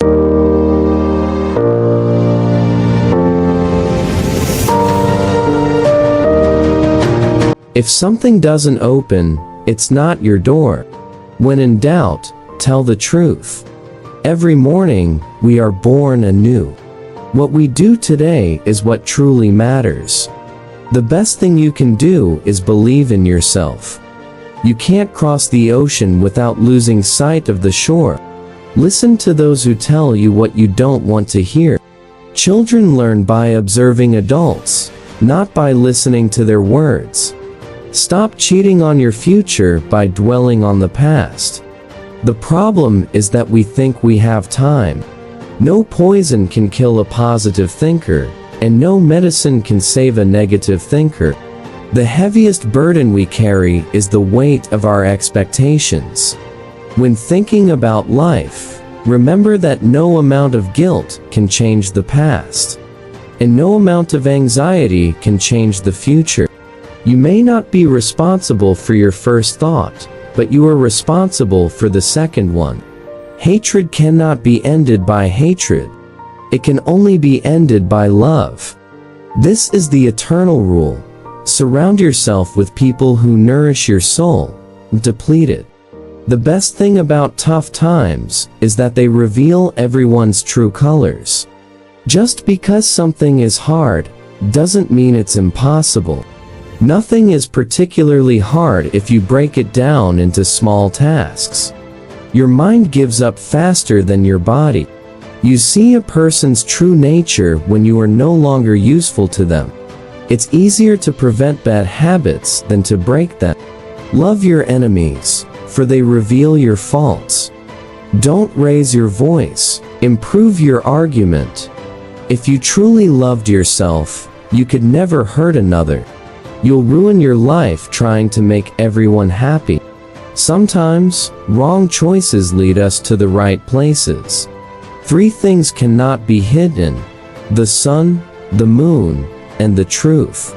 If something doesn't open, it's not your door. When in doubt, tell the truth. Every morning, we are born anew. What we do today is what truly matters. The best thing you can do is believe in yourself. You can't cross the ocean without losing sight of the shore. Listen to those who tell you what you don't want to hear. Children learn by observing adults, not by listening to their words. Stop cheating on your future by dwelling on the past. The problem is that we think we have time. No poison can kill a positive thinker, and no medicine can save a negative thinker. The heaviest burden we carry is the weight of our expectations. When thinking about life, remember that no amount of guilt can change the past, and no amount of anxiety can change the future. You may not be responsible for your first thought, but you are responsible for the second one. Hatred cannot be ended by hatred. It can only be ended by love. This is the eternal rule. Surround yourself with people who nourish your soul, deplete it. The best thing about tough times is that they reveal everyone's true colors. Just because something is hard doesn't mean it's impossible. Nothing is particularly hard if you break it down into small tasks. Your mind gives up faster than your body. You see a person's true nature when you are no longer useful to them. It's easier to prevent bad habits than to break them. Love your enemies, for they reveal your faults. Don't raise your voice. Improve your argument. If you truly loved yourself, you could never hurt another. You'll ruin your life trying to make everyone happy. Sometimes, wrong choices lead us to the right places. 3 things cannot be hidden: the sun, the moon, and the truth.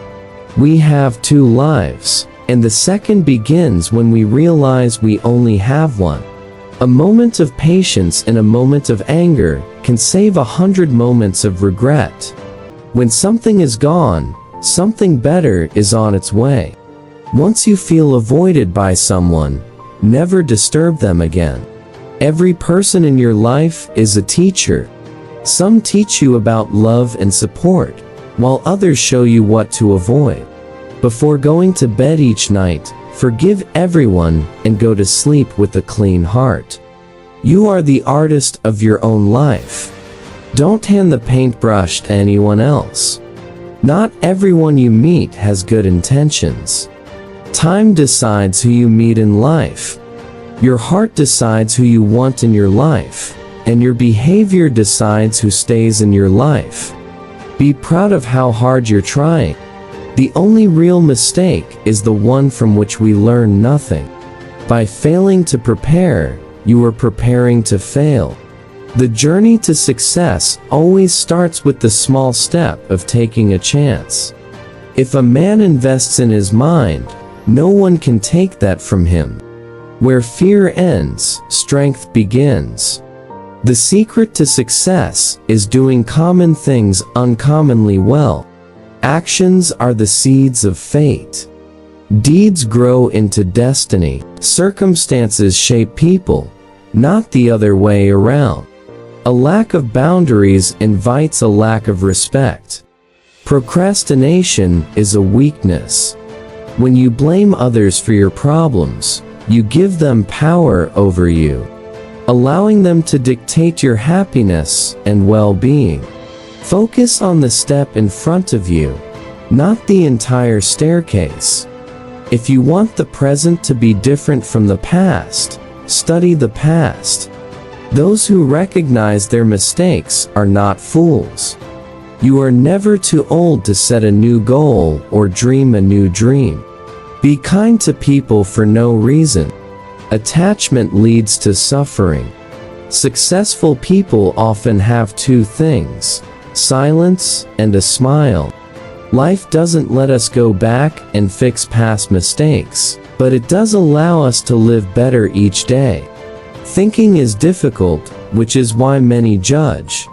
We have 2 lives, and the second begins when we realize we only have one. A moment of patience and a moment of anger can save 100 moments of regret. When something is gone, something better is on its way. Once you feel avoided by someone, never disturb them again. Every person in your life is a teacher. Some teach you about love and support, while others show you what to avoid. Before going to bed each night, forgive everyone and go to sleep with a clean heart. You are the artist of your own life. Don't hand the paintbrush to anyone else. Not everyone you meet has good intentions. Time decides who you meet in life. Your heart decides who you want in your life, and your behavior decides who stays in your life. Be proud of how hard you're trying. The only real mistake is the one from which we learn nothing. By failing to prepare, you are preparing to fail. The journey to success always starts with the small step of taking a chance. If a man invests in his mind, no one can take that from him. Where fear ends, strength begins. The secret to success is doing common things uncommonly well. Actions are the seeds of fate. Deeds grow into destiny. Circumstances shape people, not the other way around. A lack of boundaries invites a lack of respect. Procrastination is a weakness. When you blame others for your problems, you give them power over you, allowing them to dictate your happiness and well-being. Focus on the step in front of you, not the entire staircase. If you want the present to be different from the past, study the past. Those who recognize their mistakes are not fools. You are never too old to set a new goal or dream a new dream. Be kind to people for no reason. Attachment leads to suffering. Successful people often have 2 things: silence and a smile. Life doesn't let us go back and fix past mistakes, but it does allow us to live better each day. Thinking is difficult, which is why many judge.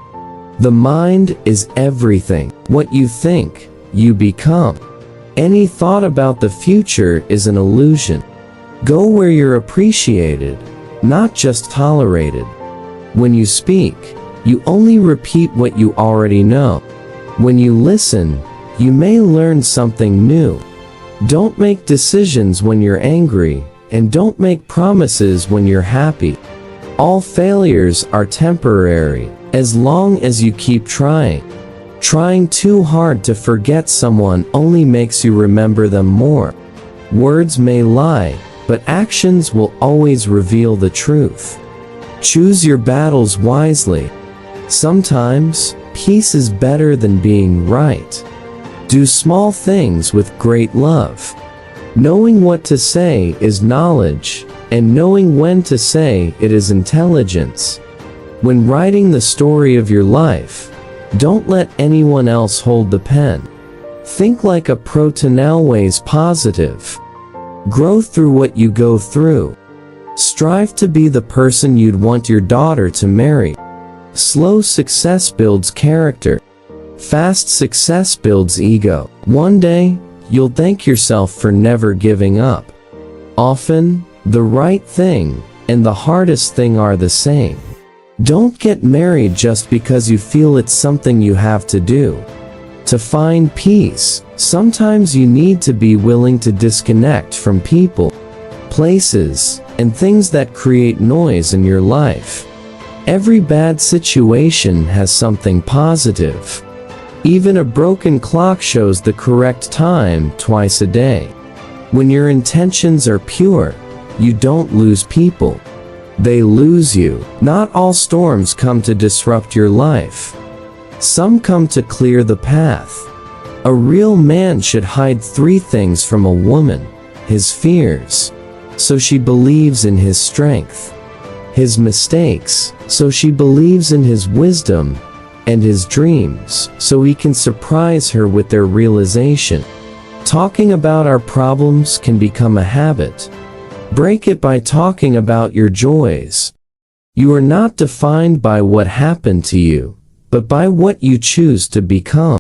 The mind is everything. What you think, you become. Any thought about the future is an illusion. Go where you're appreciated, not just tolerated. When you speak, you only repeat what you already know. When you listen, you may learn something new. Don't make decisions when you're angry, and don't make promises when you're happy. All failures are temporary, as long as you keep trying. Trying too hard to forget someone only makes you remember them more. Words may lie, but actions will always reveal the truth. Choose your battles wisely. Sometimes, peace is better than being right. Do small things with great love. Knowing what to say is knowledge, and knowing when to say it is intelligence. When writing the story of your life, don't let anyone else hold the pen. Think like a pro to now ways positive. Grow through what you go through. Strive to be the person you'd want your daughter to marry. Slow success builds character. Fast success builds ego. One day, you'll thank yourself for never giving up. Often, the right thing and the hardest thing are the same. Don't get married just because you feel it's something you have to do. To find peace, sometimes you need to be willing to disconnect from people, places, and things that create noise in your life. Every bad situation has something positive. Even a broken clock shows the correct time twice a day. When your intentions are pure, you don't lose people. They lose you. Not all storms come to disrupt your life. Some come to clear the path. A real man should hide 3 things from a woman: his fears, so she believes in his strength; his mistakes, so she believes in his wisdom; and his dreams, so he can surprise her with their realization. Talking about our problems can become a habit. Break it by talking about your joys. You are not defined by what happened to you, but by what you choose to become.